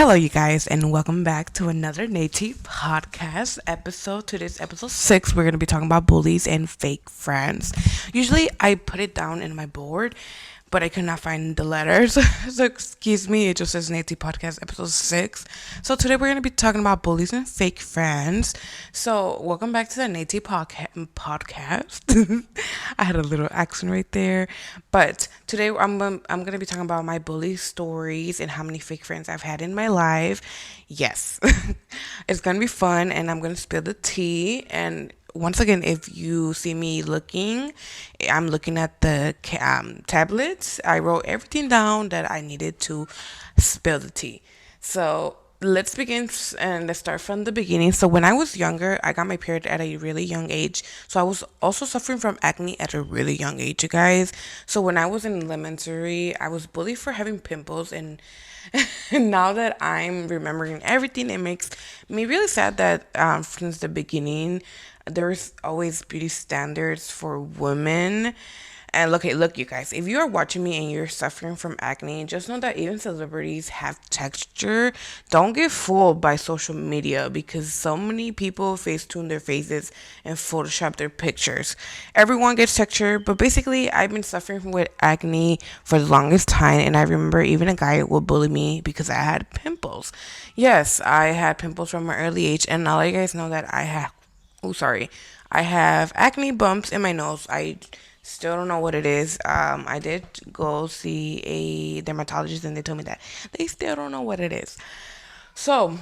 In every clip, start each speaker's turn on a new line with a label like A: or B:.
A: Hello, you guys, and welcome back to another Neytea podcast episode. Today's episode 6. We're going to be talking about bullies and fake friends. Usually, I put it down in my board, but I could not find the letters. So, excuse me, it just says Neytea podcast episode 6. So, today we're going to be talking about bullies and fake friends. So, welcome back to the Neytea podcast. I had a little accent right there. But today I'm going to be talking about my bully stories and how many fake friends I've had in my life. Yes, it's going to be fun, and I'm going to spill the tea. And once again, if you see me looking, I'm looking at the tablets. I wrote everything down that I needed to spill the tea. So let's begin and let's start from the beginning. So when I was younger, I got my period at a really young age. So I was also suffering from acne at a really young age, you guys. So when I was in elementary, I was bullied for having pimples, and now that I'm remembering everything, it makes me really sad that since the beginning, there's always beauty standards for women. And look, you guys, if you are watching me and you're suffering from acne, just know that even celebrities have texture. Don't get fooled by social media because so many people facetune their faces and Photoshop their pictures. Everyone gets texture, but basically, I've been suffering with acne for the longest time, and I remember even a guy would bully me because I had pimples. Yes, I had pimples from an early age, and I'll let you guys know that I have acne bumps in my nose. I still don't know what it is. I did go see a dermatologist, and they told me that they still don't know what it is. So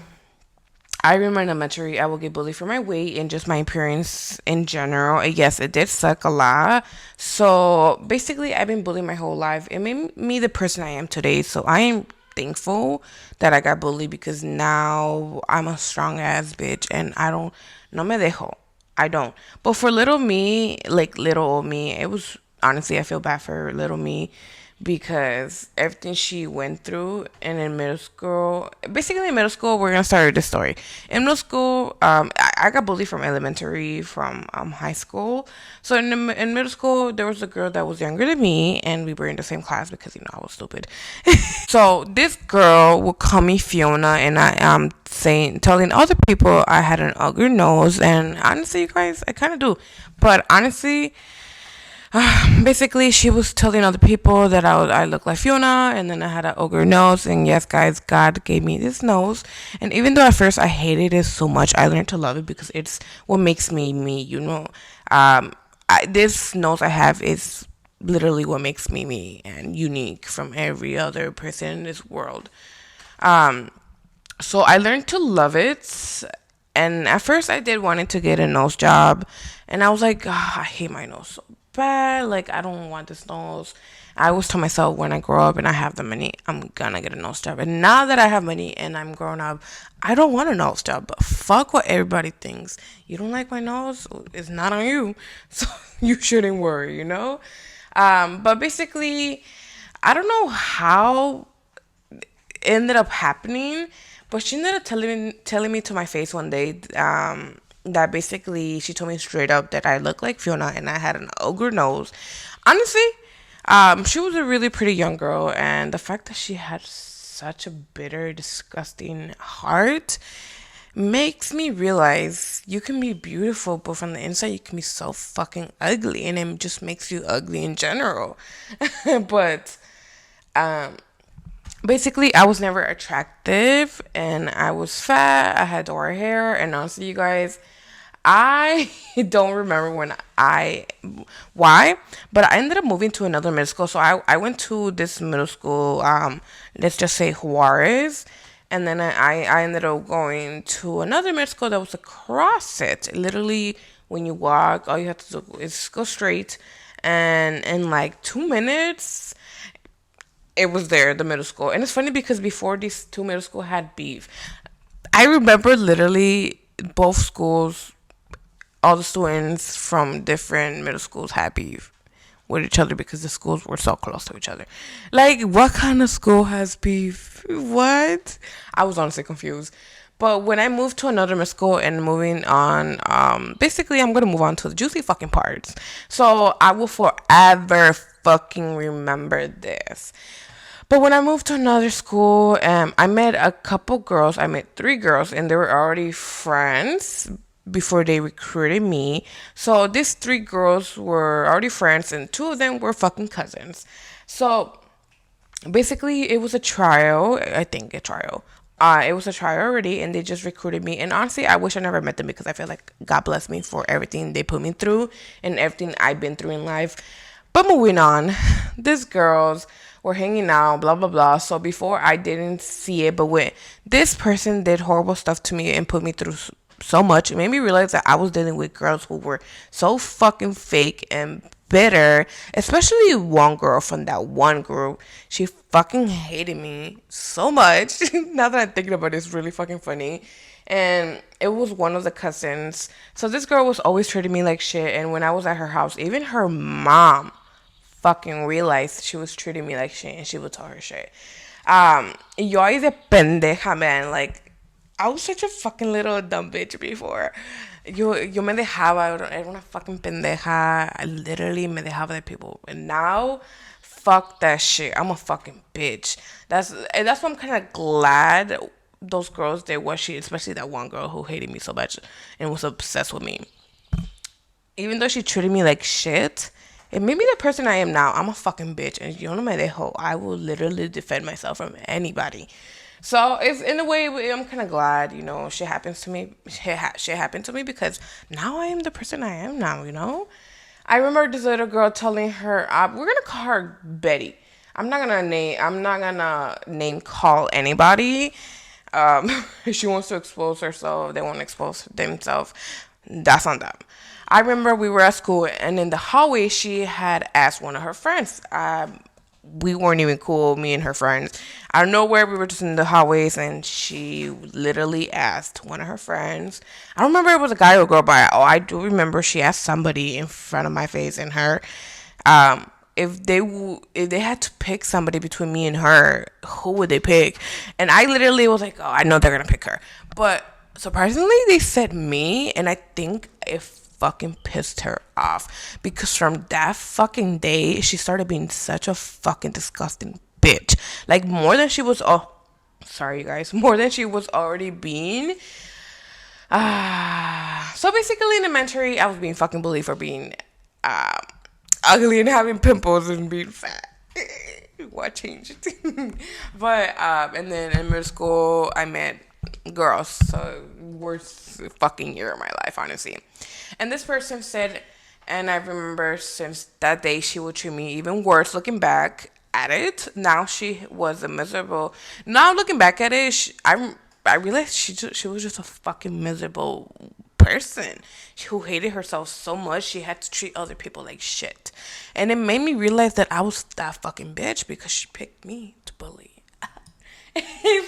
A: I remember in elementary, I would get bullied for my weight and just my appearance in general. And yes, it did suck a lot. So basically, I've been bullied my whole life. It made me the person I am today. So I am thankful that I got bullied because now I'm a strong ass bitch, and I don't, no me dejo. I don't. But for little me, like little old me, it was honestly, I feel bad for little me because everything she went through. And in middle school, basically in middle school, we're gonna start with this story. In middle school, I got bullied from elementary, from high school. So in middle school, there was a girl that was younger than me, and we were in the same class because I was stupid. So this girl would call me Fiona, and I telling other people I had an ugly nose, and honestly, you guys, I kind of do. But honestly, basically, she was telling other people that I look like Fiona, and then I had an ogre nose. And yes, guys, God gave me this nose. And even though at first I hated it so much, I learned to love it because it's what makes me me. This nose I have is literally what makes me me and unique from every other person in this world. So I learned to love it. And at first, I did wanted to get a nose job, and I was like, I hate my nose so bad. Like, I don't want this nose. I always tell myself when I grow up and I have the money, I'm gonna get a nose job. And now that I have money and I'm grown up, I don't want a nose job. But fuck what everybody thinks. You don't like my nose? It's not on you, so you shouldn't worry. But basically, I don't know how it ended up happening, but she ended up telling me to my face one day that basically she told me straight up that I looked like Fiona and I had an ogre nose. Honestly, she was a really pretty young girl, and the fact that she had such a bitter, disgusting heart makes me realize you can be beautiful, but from the inside you can be so fucking ugly, and it just makes you ugly in general. But basically, I was never attractive, and I was fat. I had dark hair, and honestly, you guys, I don't remember why, but I ended up moving to another middle school. So I went to this middle school, let's just say Juarez, and then I ended up going to another middle school that was across it. Literally, when you walk, all you have to do is go straight, and in like 2 minutes, it was there, the middle school. And it's funny because before these two middle school had beef. I remember literally both schools, all the students from different middle schools had beef with each other because the schools were so close to each other. Like, what kind of school has beef? What? I was honestly confused. But when I moved to another middle school and moving on, basically I'm gonna move on to the juicy fucking parts. So I will forever fucking remember this. But when I moved to another school, I met a couple girls. I met three girls, and they were already friends before they recruited me. So these three girls were already friends, and two of them were fucking cousins. So basically, it was a trial. I think a trial. It was a trial already, and they just recruited me. And honestly, I wish I never met them because I feel like God bless me for everything they put me through and everything I've been through in life. But moving on, these girls were hanging out, blah blah blah. So before I didn't see it, but when this person did horrible stuff to me and put me through so much, it made me realize that I was dealing with girls who were so fucking fake and bitter. Especially one girl from that one group. She fucking hated me so much. Now that I'm thinking about it, it's really fucking funny. And it was one of the cousins. So this girl was always treating me like shit. And when I was at her house, even her mom fucking realized she was treating me like shit, and she would tell her shit. Yo ahí de pendeja, man. Like, I was such a fucking little dumb bitch before. Yo me dejaba, era una fucking pendeja. I literally me dejaba de people. And now, fuck that shit. I'm a fucking bitch. That's why I'm kind of glad those girls did what she, especially that one girl who hated me so much and was obsessed with me. Even though she treated me like shit, it made me the person I am now. I'm a fucking bitch, and yo no me dejo. I will literally defend myself from anybody. So it's in a way I'm kind of glad, shit happens to me. Shit happened to me because now I am the person I am now. I remember this little girl telling her, we're gonna call her Betty. I'm not gonna name call anybody. If she wants to expose herself, they want to expose themselves. That's on them. I remember we were at school, and in the hallway, she had asked one of her friends. We weren't even cool, me and her friends. Out of nowhere, we were just in the hallways, and she literally asked one of her friends. I don't remember if it was a guy or a girl, but I do remember she asked somebody in front of my face and her, if they had to pick somebody between me and her, who would they pick? And I literally was like, oh, I know they're gonna pick her. But surprisingly, they said me, and I think it fucking pissed her off because from that fucking day, she started being such a fucking disgusting bitch. Like more than she was. Oh, sorry, you guys. More than she was already being. So basically, in elementary, I was being fucking bullied for being ugly and having pimples and being fat. What changed? But and then in middle school, I met girls. So worst fucking year of my life, honestly. And this person said, and I remember since that day, she would treat me even worse. Looking back at it, now she was a miserable. Now looking back at it, I realized she was just a fucking miserable person who hated herself so much she had to treat other people like shit. And it made me realize that I was that fucking bitch because she picked me to bully.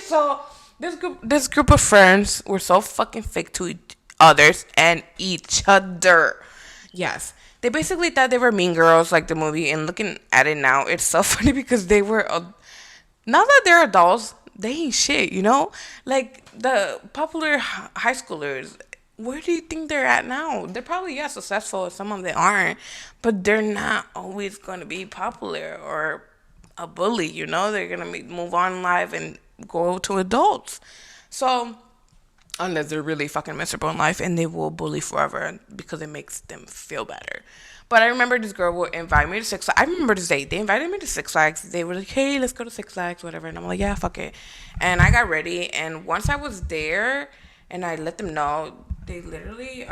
A: So this group of friends were so fucking fake to others and each other. Yes. They basically thought they were Mean Girls, like the movie, and looking at it now, it's so funny because they were, now that they're adults, they ain't shit. Like the popular high schoolers, where do you think they're at now? They're probably, yeah, successful, some of them aren't, but they're not always going to be popular or a bully, they're going to move on in life and go to adults. So, unless they're really fucking miserable in life, and they will bully forever because it makes them feel better. But I remember this girl would invite me to Six Flags. I remember this day. They invited me to Six Flags. They were like, hey, let's go to Six Flags, whatever. And I'm like, yeah, fuck it. And I got ready. And once I was there and I let them know, they literally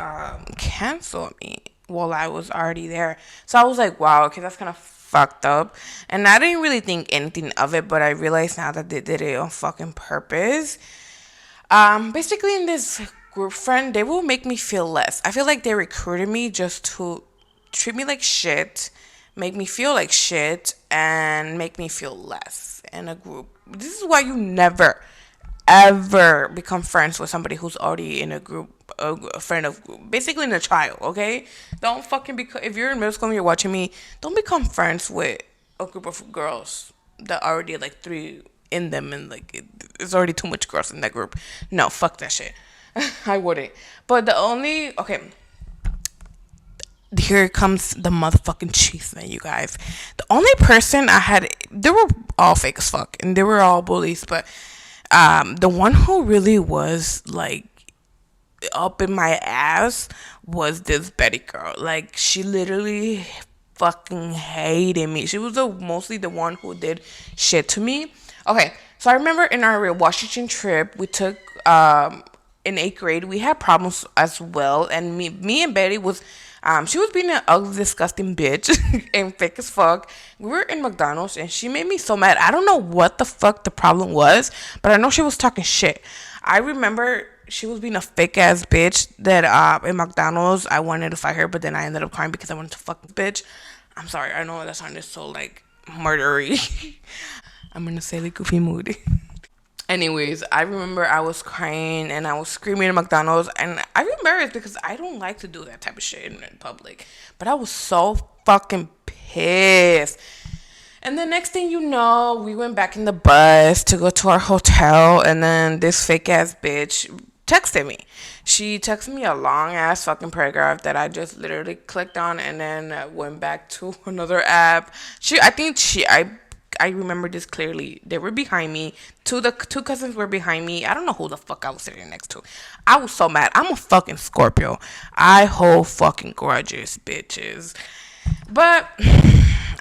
A: canceled me while I was already there. So I was like, wow, okay, that's kind of fucked up. And I didn't really think anything of it, but I realized now that they did it on fucking purpose. Basically in this group friend, they will make me feel less. I feel like they recruited me just to treat me like shit, make me feel like shit, and make me feel less in a group. This is why you never, ever become friends with somebody who's already in a group, a friend of, basically in a child, okay? Don't fucking become, if you're in middle school and you're watching me, don't become friends with a group of girls that already like three in them, and like it's already too much girls in that group. No, fuck that shit. I wouldn't. But the only, okay, here comes the motherfucking cheese man, you guys. The only person I had, they were all fake as fuck, and they were all bullies, but the one who really was like up in my ass was this Betty girl. Like, she literally fucking hated me. She was mostly the one who did shit to me. Okay, so I remember in our Washington trip we took in eighth grade, we had problems as well, and me and Betty was. She was being an ugly, disgusting bitch and fake as fuck. We were in McDonald's and she made me so mad. I don't know what the fuck the problem was, but I know she was talking shit. I remember she was being a fake ass bitch that in McDonald's I wanted to fight her, but then I ended up crying because I wanted to fuck this bitch. I'm sorry, I know that sounded so like murdery. I'm in a silly goofy mood. Anyways, I remember I was crying and I was screaming at McDonald's, and I was embarrassed because I don't like to do that type of shit in public. But I was so fucking pissed. And the next thing you know, we went back in the bus to go to our hotel, and then this fake ass bitch texted me. She texted me a long ass fucking paragraph that I just literally clicked on and then went back to another app. I remember this clearly. They were behind me. The two cousins were behind me. I don't know who the fuck I was sitting next to. I was so mad. I'm a fucking Scorpio. I hold fucking grudges, bitches. But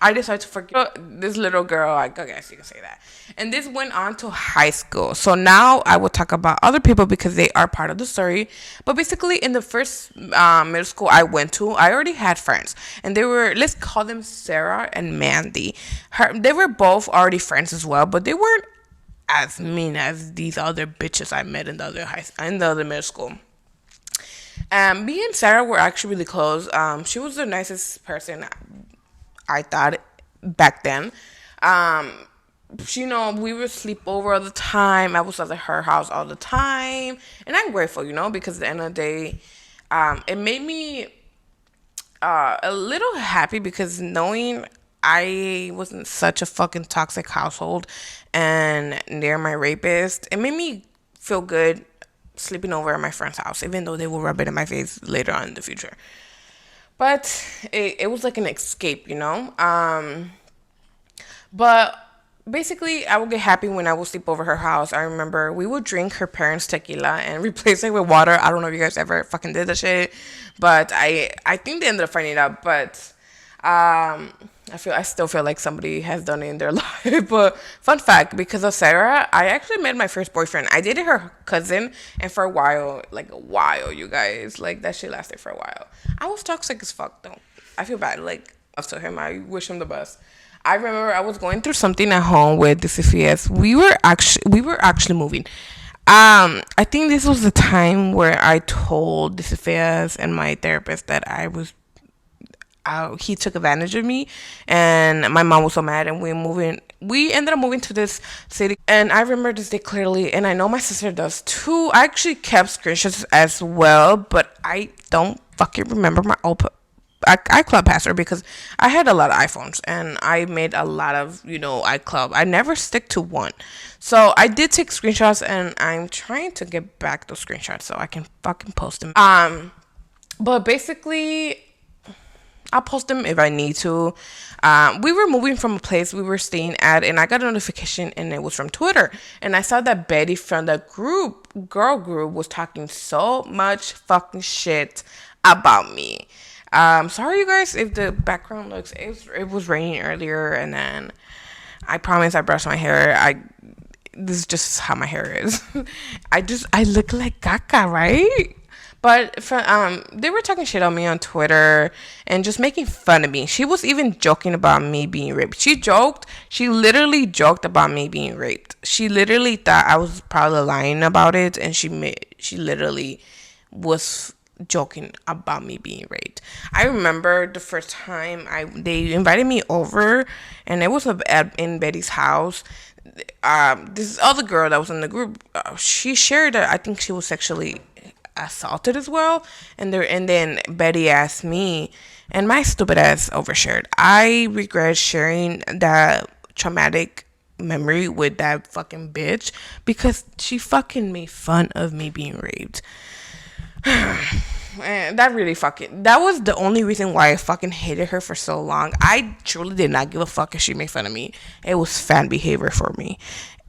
A: I decided to forgive this little girl. I guess you can say that. And this went on to high school. So now I will talk about other people because they are part of the story. But basically, in the first middle school I went to, I already had friends. And they were, let's call them Sarah and Mandy. They were both already friends as well, but they weren't as mean as these other bitches I met in the other middle school. Me and Sarah were actually really close. She was the nicest person I thought back then. We would sleep over all the time. I was at her house all the time. And I'm grateful, because at the end of the day, it made me a little happy because knowing I wasn't such a fucking toxic household and near my rapist, it made me feel good sleeping over at my friend's house, even though they will rub it in my face later on in the future. But it was like an escape. But basically, I would get happy when I would sleep over her house. I remember we would drink her parents' tequila and replace it with water. I don't know if you guys ever fucking did that shit, but I think they ended up finding it out. But I still feel like somebody has done it in their life. But fun fact, because of Sarah, I actually met my first boyfriend. I dated her cousin, and for a while, you guys, like that shit lasted for a while. I was toxic as fuck though. I feel bad. Like, to him, I wish him the best. I remember I was going through something at home with the Sophias. We were actually moving. I think this was the time where I told the Sophias and my therapist that he took advantage of me, and my mom was so mad, and we ended up moving to this city. And I remember this day clearly, and I know my sister does too. I actually kept screenshots as well, but I don't fucking remember my old iCloud password because I had a lot of iPhones and I made a lot of iCloud. I never stick to one, so I did take screenshots, and I'm trying to get back those screenshots so I can fucking post them. But basically, I'll post them if I need to. We were moving from a place we were staying at, and I got a notification, and it was from Twitter. And I saw that Betty from the girl group, was talking so much fucking shit about me. Sorry, you guys, if the background looks. It was raining earlier, and then I promise I brushed my hair. This is just how my hair is. I look like Gaga, right? But they were talking shit on me on Twitter and just making fun of me. She was even joking about me being raped. She literally joked about me being raped. She literally thought I was probably lying about it, and she literally was joking about me being raped. I remember the first time they invited me over, and it was in Betty's house. This other girl that was in the group, she shared that I think she was sexually assaulted as well, and then Betty asked me, and my stupid ass overshared. I regret sharing that traumatic memory with that fucking bitch because she fucking made fun of me being raped. Man, that was the only reason why I fucking hated her for so long. I truly did not give a fuck if she made fun of me. It was fan behavior for me.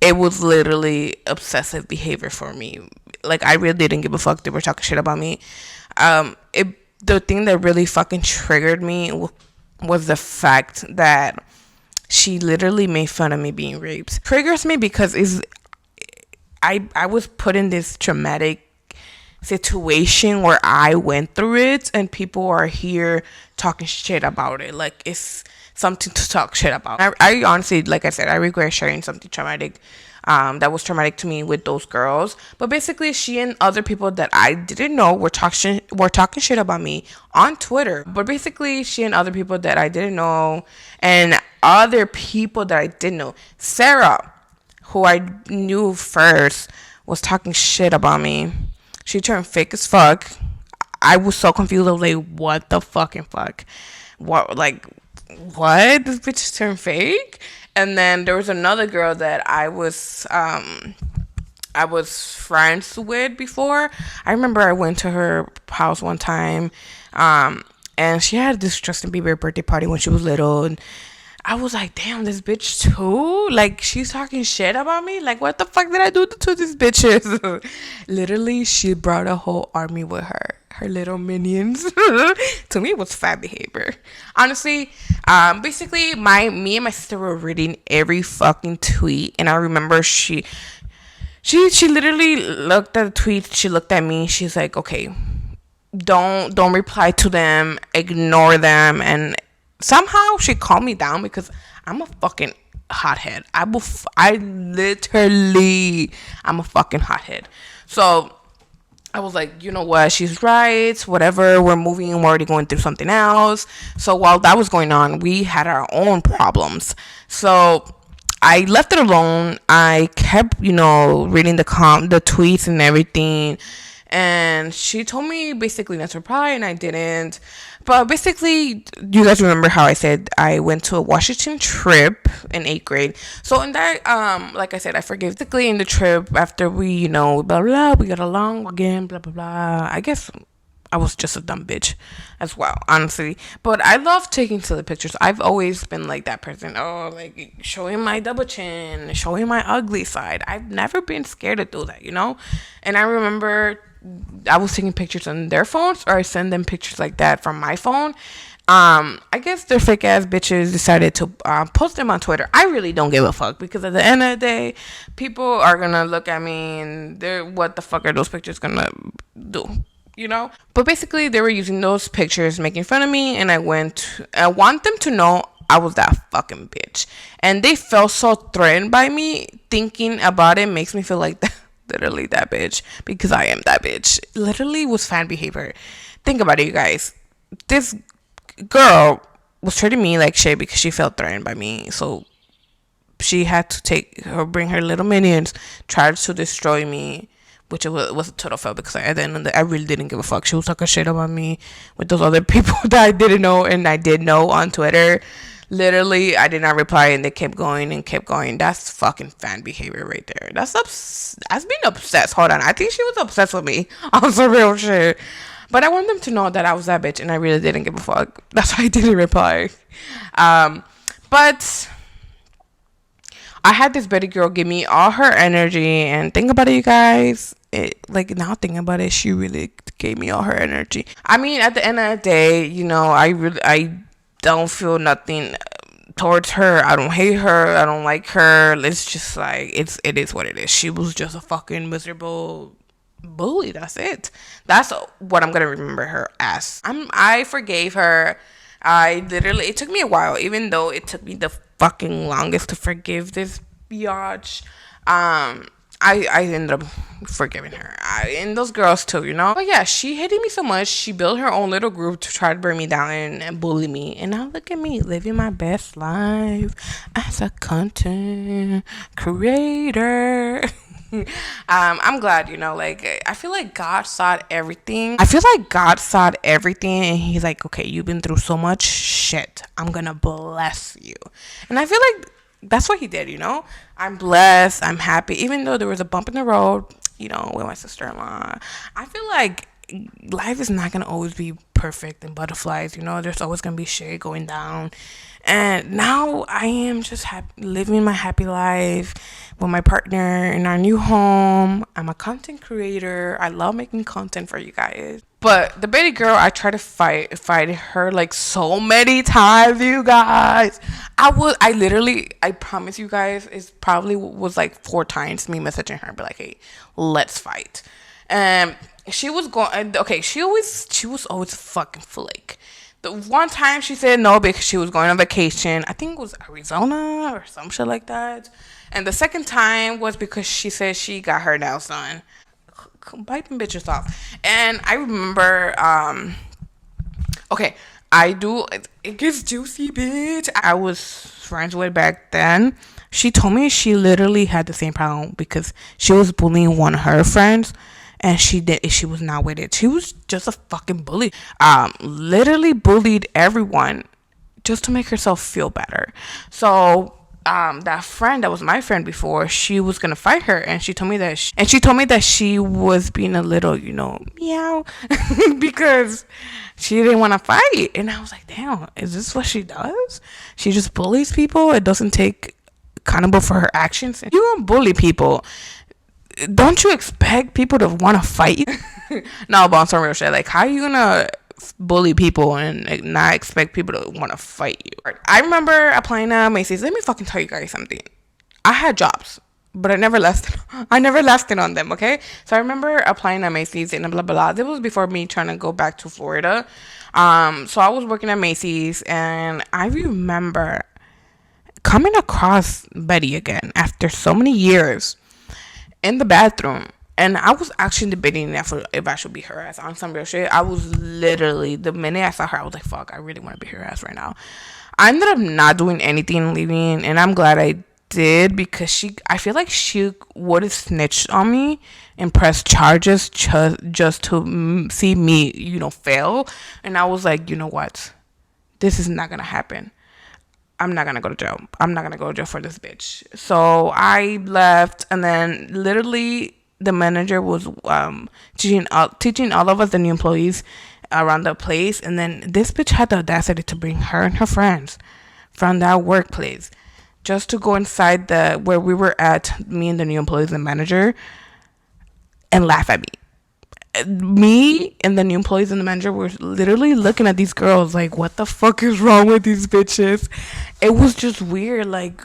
A: It was literally obsessive behavior for me. Like, I really didn't give a fuck. They were talking shit about me. It The thing that really fucking triggered me was the fact that she literally made fun of me being raped. Triggers me because I was put in this traumatic situation where I went through it, and people are here talking shit about it. Like, it's something to talk shit about. I honestly, like I said, I regret sharing something traumatic. That was traumatic to me with those girls. But basically, she and other people that I didn't know were talking shit about me on Twitter. But basically, she and other people that I didn't know, and other people that I didn't know, Sarah, who I knew first, was talking shit about me. She turned fake as fuck. I was so confused. I was like, what the fucking fuck? What, like, what? This bitch turned fake? And then there was another girl that I was friends with before. I remember I went to her house one time, and she had this Justin Bieber birthday party when she was little, and I was like, damn, this bitch too? Like, she's talking shit about me? Like, what the fuck did I do to these bitches? Literally, she brought a whole army with her. Her little minions. To me, it was fat behavior. Honestly, basically, me and my sister were reading every fucking tweet. And I remember she literally looked at the tweet. She looked at me. She's like, okay, don't reply to them. Ignore them. And somehow she calmed me down because I'm a fucking hothead. I'm a fucking hothead. So I was like, you know what? She's right. Whatever. We're moving. We're already going through something else. So while that was going on, we had our own problems. So I left it alone. I kept, reading the tweets and everything. And she told me basically not to reply, and I didn't. But basically, you guys remember how I said I went to a Washington trip in 8th grade. So in that, like I said, I forgave basically in the trip after we, blah, blah, we got along again, blah, blah, blah. I guess I was just a dumb bitch as well, honestly. But I love taking silly pictures. I've always been like that person. Oh, like showing my double chin, showing my ugly side. I've never been scared to do that, And I remember I was taking pictures on their phones, or I send them pictures like that from my phone. I guess their fake ass bitches decided to post them on Twitter. I really don't give a fuck, because at the end of the day, people are gonna look at me and they're, what the fuck are those pictures gonna do? But basically, they were using those pictures, making fun of me, and I want them to know I was that fucking bitch. And they felt so threatened by me. Thinking about it makes me feel like that. Literally that bitch, because I am that bitch. Literally was fan behavior. Think about it, you guys. This girl was treating me like shit because she felt threatened by me. So she had to bring her little minions, tried to destroy me, which was a total fail, because at the end of the day, I really didn't give a fuck. She was talking shit about me with those other people that I didn't know and I did know on Twitter. Literally, I did not reply, and they kept going and kept going. That's fucking fan behavior right there. That's being obsessed. Hold on. I think she was obsessed with me on some real shit. But I want them to know that I was that bitch, and I really didn't give a fuck. That's why I didn't reply. But I had this Betty girl give me all her energy, and think about it, you guys. Now thinking about it, she really gave me all her energy. I mean, at the end of the day, I don't feel nothing towards her. I don't hate her. I don't like her. It's just like, it is what it is. She was just a fucking miserable bully. That's it. That's what I'm gonna remember her as. I forgave her. It took me a while, even though it took me the fucking longest to forgive this biatch. I ended up forgiving her. And those girls too, But yeah, she hated me so much. She built her own little group to try to bring me down and bully me. And now look at me, living my best life as a content creator. I'm glad, I feel like God saw everything. And he's like, okay, you've been through so much shit. I'm gonna bless you. And I feel like that's what he did, I'm blessed. I'm happy. Even though there was a bump in the road, with my sister-in-law. I feel like life is not gonna always be perfect and butterflies. There's always gonna be shit going down. And now I am just living my happy life with my partner in our new home. I'm a content creator. I love making content for you guys. But the baby girl, I tried to fight her like so many times, you guys. I promise you guys, it probably was like 4 times me messaging her, be like, hey, let's fight. And she was going, okay, she was always fucking flake. The one time she said no because she was going on vacation. I think it was Arizona or some shit like that. And the second time was because she said she got her nails done. Bite them bitches off. And I remember, okay, it gets juicy, bitch. I was friends with back then. She told me she literally had the same problem because she was bullying one of her friends. And she was not with it. She was just a fucking bully. Literally bullied everyone just to make herself feel better. So that friend that was my friend before, she was gonna fight her, and she told me that she was being a little, meow, because she didn't want to fight. And I was like, damn, is this what she does? She just bullies people. It doesn't take accountable for her actions. You don't bully people. Don't you expect people to want to fight you? No, but on some real shit, like, how are you gonna bully people and not expect people to want to fight you? I remember applying at Macy's. Let me fucking tell you guys something. I had jobs, but I never lasted on them. Okay, so I remember applying at Macy's and blah blah blah. This was before me trying to go back to Florida. So I was working at Macy's, and I remember coming across Betty again after so many years in the bathroom. And I was actually debating if I should be her ass on some real shit. I was literally, the minute I saw her, I was like, fuck, I really want to be her ass right now. I ended up not doing anything, leaving, and I'm glad I did, because I feel like she would have snitched on me and pressed charges just to see me, fail. And I was like, you know what? This is not going to happen. I'm not gonna go to jail. I'm not gonna go to jail for this bitch. So I left, and then literally the manager was teaching all of us, the new employees, around the place. And then this bitch had the audacity to bring her and her friends from that workplace just to go inside where we were at, me and the new employees and manager, and laugh at me. Me and the new employees and the manager were literally looking at these girls like, what the fuck is wrong with these bitches? It was just weird. Like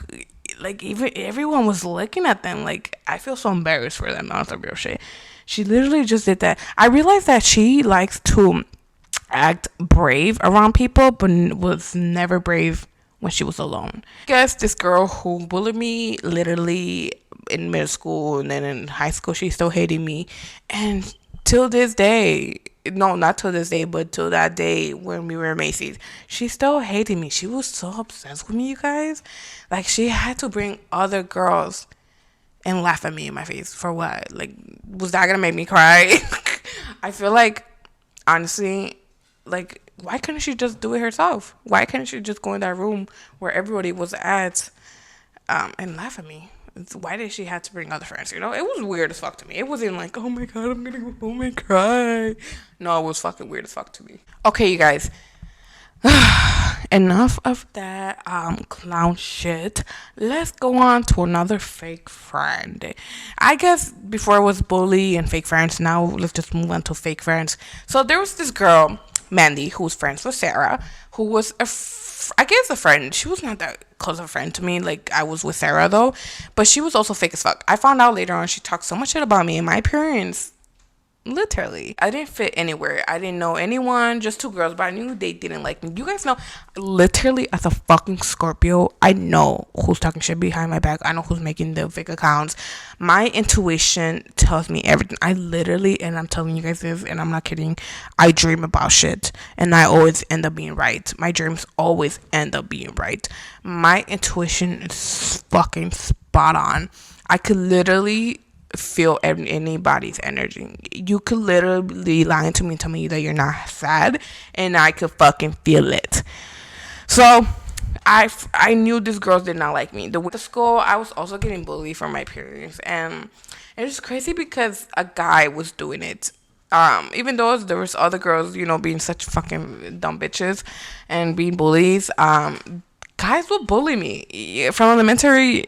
A: even everyone was looking at them. Like, I feel so embarrassed for them. Not the real shit. She literally just did that. I realized that she likes to act brave around people, but was never brave when she was alone. I guess this girl who bullied me literally in middle school and then in high school, she still hated me. And till this day, no, not till this day, but till that day when we were at Macy's, she still hated me. She was so obsessed with me, you guys. Like, she had to bring other girls and laugh at me in my face. For what? Like, was that gonna make me cry? I feel like, honestly, like, why couldn't she just do it herself? Why couldn't she just go in that room where everybody was at and laugh at me? Why did she have to bring other friends? It was weird as fuck to me. It wasn't like, oh my god, I'm gonna go home and cry. No, it was fucking weird as fuck to me. Okay, you guys. Enough of that clown shit. Let's go on to another fake friend. I guess before it was bully and fake friends, now let's just move on to fake friends. So there was this girl, Mandy, who was friends with Sarah, who was I guess a friend. She was not that close of a friend to me. Like, I was with Sarah though, but she was also fake as fuck. I found out later on she talked so much shit about me and my appearance. Literally, I didn't fit anywhere. I didn't know anyone, just 2 girls, but I knew they didn't like me. You guys know, literally, as a fucking Scorpio, I know who's talking shit behind my back. I know who's making the fake accounts. My intuition tells me everything. I literally, and I'm telling you guys this, and I'm not kidding, I dream about shit, and I always end up being right. My dreams always end up being right. My intuition is fucking spot on. I could literally feel anybody's energy. You could literally lie to me and tell me that you're not sad, and I could fucking feel it. So I knew these girls did not like me. The school, I was also getting bullied for my appearance, and it was crazy because a guy was doing it. Even though there was other girls, being such fucking dumb bitches and being bullies, guys would bully me. From elementary,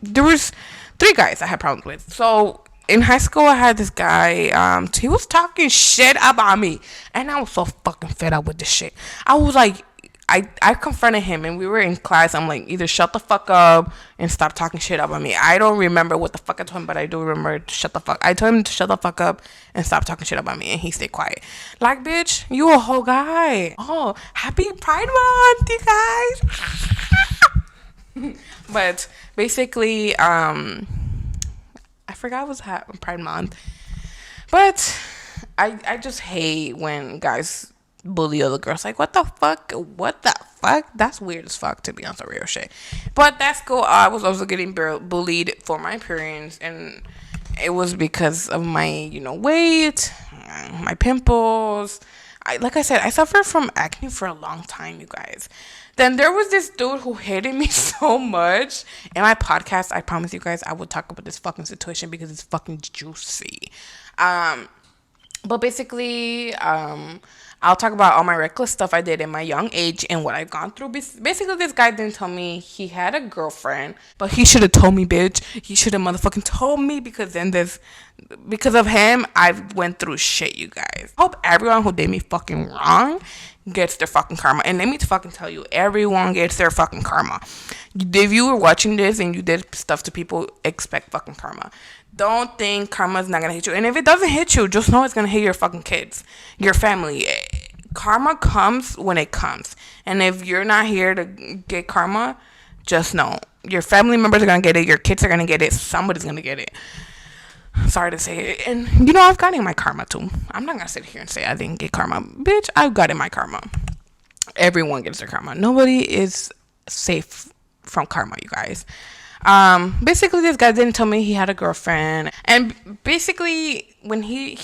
A: there was 3 guys I had problems with. So in high school, I had this guy. He was talking shit about me, and I was so fucking fed up with this shit. I was like, I confronted him, and we were in class. I'm like, either shut the fuck up and stop talking shit about me. I don't remember what the fuck I told him, but I do remember shut the fuck. I told him to shut the fuck up and stop talking shit about me, and he stayed quiet. Like, bitch, you a whole guy. Oh, happy Pride Month, you guys. But basically, I forgot it was Pride Month, but I just hate when guys bully other girls. Like, what the fuck? That's weird as fuck, to be honest, real shit. But that's cool. I was also getting bullied for my appearance, and it was because of my weight, my pimples. Like I said, I suffered from acne for a long time, you guys. Then there was this dude who hated me so much. In my podcast, I promise you guys, I would talk about this fucking situation because it's fucking juicy. But basically, I'll talk about all my reckless stuff I did in my young age and what I've gone through. Basically, this guy didn't tell me he had a girlfriend, but he should have told me, bitch. He should have motherfucking told me, because because of him, I went through shit, you guys. I hope everyone who did me fucking wrong gets their fucking karma. And let me fucking tell you, everyone gets their fucking karma. If you were watching this and you did stuff to people, expect fucking karma. Don't think karma's not gonna hit you. And if it doesn't hit you, just know it's gonna hit your fucking kids, your family. Karma comes when it comes. And if you're not here to get karma, just know your family members are gonna get it, your kids are gonna get it, somebody's gonna get it. Sorry to say it. And I've gotten my karma too. I'm not gonna sit here and say I didn't get karma. Bitch, I've gotten my karma. Everyone gets their karma. Nobody is safe from karma, you guys. Basically, this guy didn't tell me he had a girlfriend, and basically when he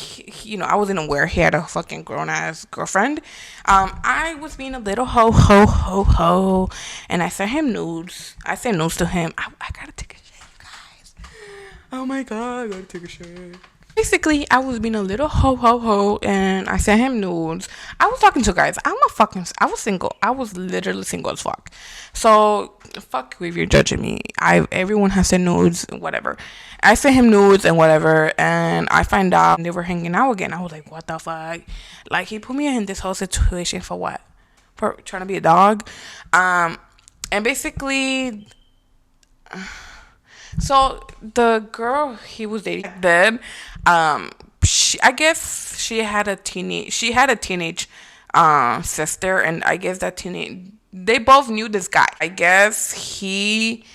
A: I wasn't aware he had a fucking grown-ass girlfriend. I was being a little ho, and I sent him nudes. I sent nudes to him. I gotta take a shit, you guys. Oh my god, I gotta take a shit. Basically, I was being a little ho, and I sent him nudes. I was talking to guys. I was single. I was literally single as fuck. So, fuck you if you're judging me. Everyone has sent nudes, whatever. I sent him nudes and whatever, and I find out they were hanging out again. I was like, what the fuck? Like, he put me in this whole situation for what? For trying to be a dog? And basically... So the girl he was dating then, I guess she had a teenage sister, and I guess they both knew this guy. I guess he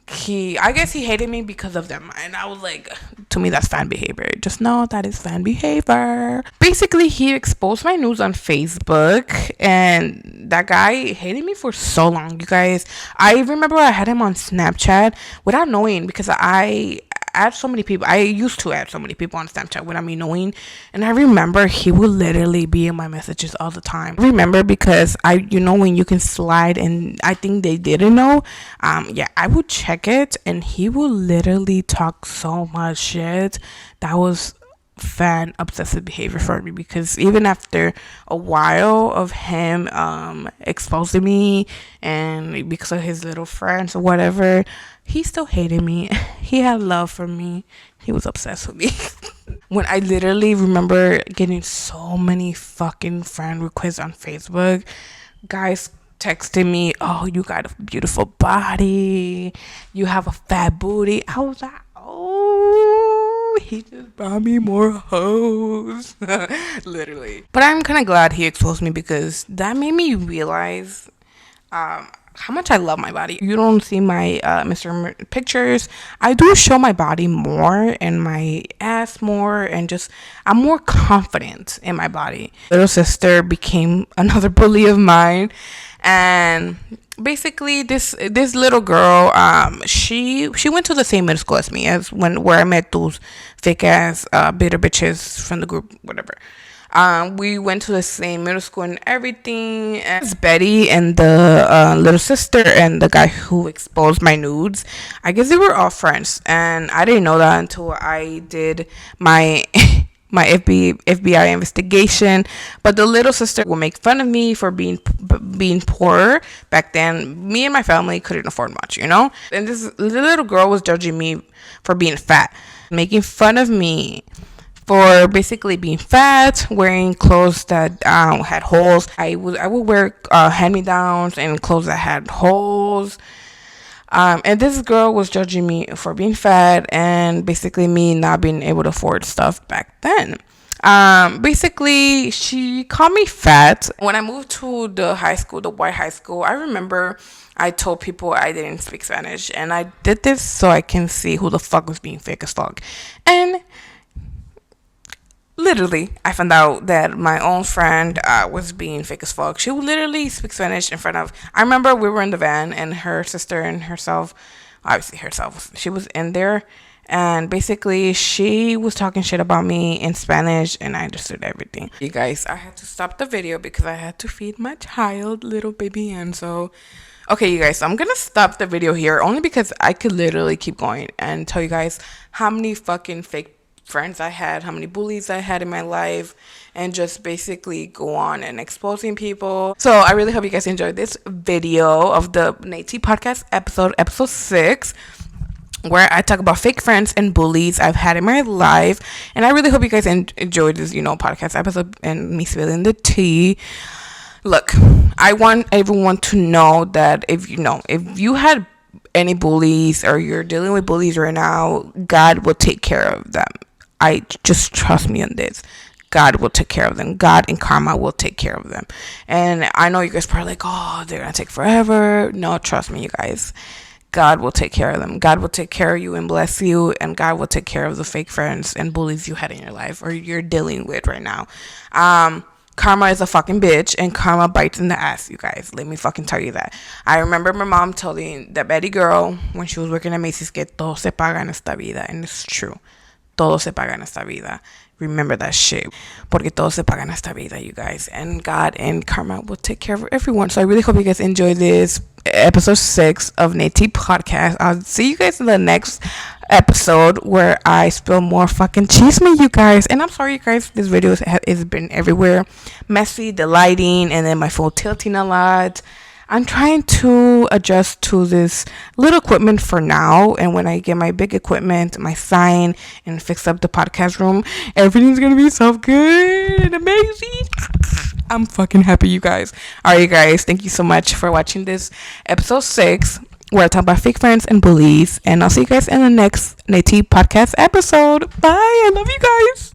A: hated me because of them, and I was like, to me that's fan behavior. Just know that is fan behavior. Basically, he exposed my news on Facebook, and that guy hated me for so long, you guys. I remember I had him on Snapchat without knowing, because I used to add so many people on Snapchat without me knowing, and I remember he would literally be in my messages all the time. I remember because when you can slide, and I think they didn't know, I would check it, and he would literally talk so much shit. That was fan obsessive behavior for me, because even after a while of him exposing me, and because of his little friends or whatever, he still hated me. He had love for me. He was obsessed with me. When I literally remember getting so many fucking friend requests on Facebook, guys texting me, oh, you got a beautiful body, you have a fat booty. I was like, oh, he just brought me more hoes. Literally. But I'm kind of glad he exposed me, because that made me realize how much I love my body. You don't see my Mr. pictures. I do show my body more and my ass more, and just I'm more confident in my body. Little sister became another bully of mine, and basically this little girl, she went to the same middle school as me, where I met those fake ass bitter bitches from the group, whatever. We went to the same middle school and everything. It's Betty and the little sister and the guy who exposed my nudes. I guess they were all friends, and I didn't know that until I did my my FBI investigation. But the little sister would make fun of me for being poor. Back then, me and my family couldn't afford much, you know? And this little girl was judging me for being fat, making fun of me for basically being fat, wearing clothes that had holes. I would wear hand-me-downs and clothes that had holes. And this girl was judging me for being fat and basically me not being able to afford stuff back then. Basically, she called me fat. When I moved to the white high school, I remember I told people I didn't speak Spanish. And I did this so I can see who the fuck was being fake as fuck. And literally, I found out that my own friend was being fake as fuck. She would literally speak Spanish in front of. I remember we were in the van, and her sister and herself, obviously herself, she was in there, and basically she was talking shit about me in Spanish, and I understood everything. You guys, I had to stop the video because I had to feed my child, little baby Enzo. Okay, you guys, so I'm gonna stop the video here only because I could literally keep going and tell you guys how many fucking fake friends I had, how many bullies I had in my life, and just basically go on and exposing people. So I really hope you guys enjoyed this video of the Neytea podcast episode 6, where I talk about fake friends and bullies I've had in my life. And I really hope you guys enjoyed this, podcast episode and me spilling the tea. Look, I want everyone to know that if you had any bullies or you're dealing with bullies right now, God will take care of them. I just trust me on this. God will take care of them. God and karma will take care of them. And I know you guys probably like, oh, they're gonna take forever. No, trust me, you guys. God will take care of them. God will take care of you and bless you, and God will take care of the fake friends and bullies you had in your life or you're dealing with right now. Karma is a fucking bitch, and karma bites in the ass, you guys. Let me fucking tell you that. I remember my mom telling that Betty girl when she was working at Macy's que todo se paga en esta vida, and it's true. Todo se paga en esta vida. Remember that shit. Porque todo se paga en esta vida, you guys. And God and karma will take care of everyone. So I really hope you guys enjoy this episode 6 of Neytea podcast. I'll see you guys in the next episode where I spill more fucking chisme, you guys. And I'm sorry, you guys, this video has been everywhere. Messy, the lighting, and then my phone tilting a lot. I'm trying to adjust to this little equipment for now, and when I get my big equipment, my sign, and fix up the podcast room, everything's gonna be so good and amazing. I'm fucking happy, you guys. Alright, you guys, thank you so much for watching this episode 6 where I talk about fake friends and bullies, and I'll see you guys in the next Neytea podcast episode. Bye, I love you guys.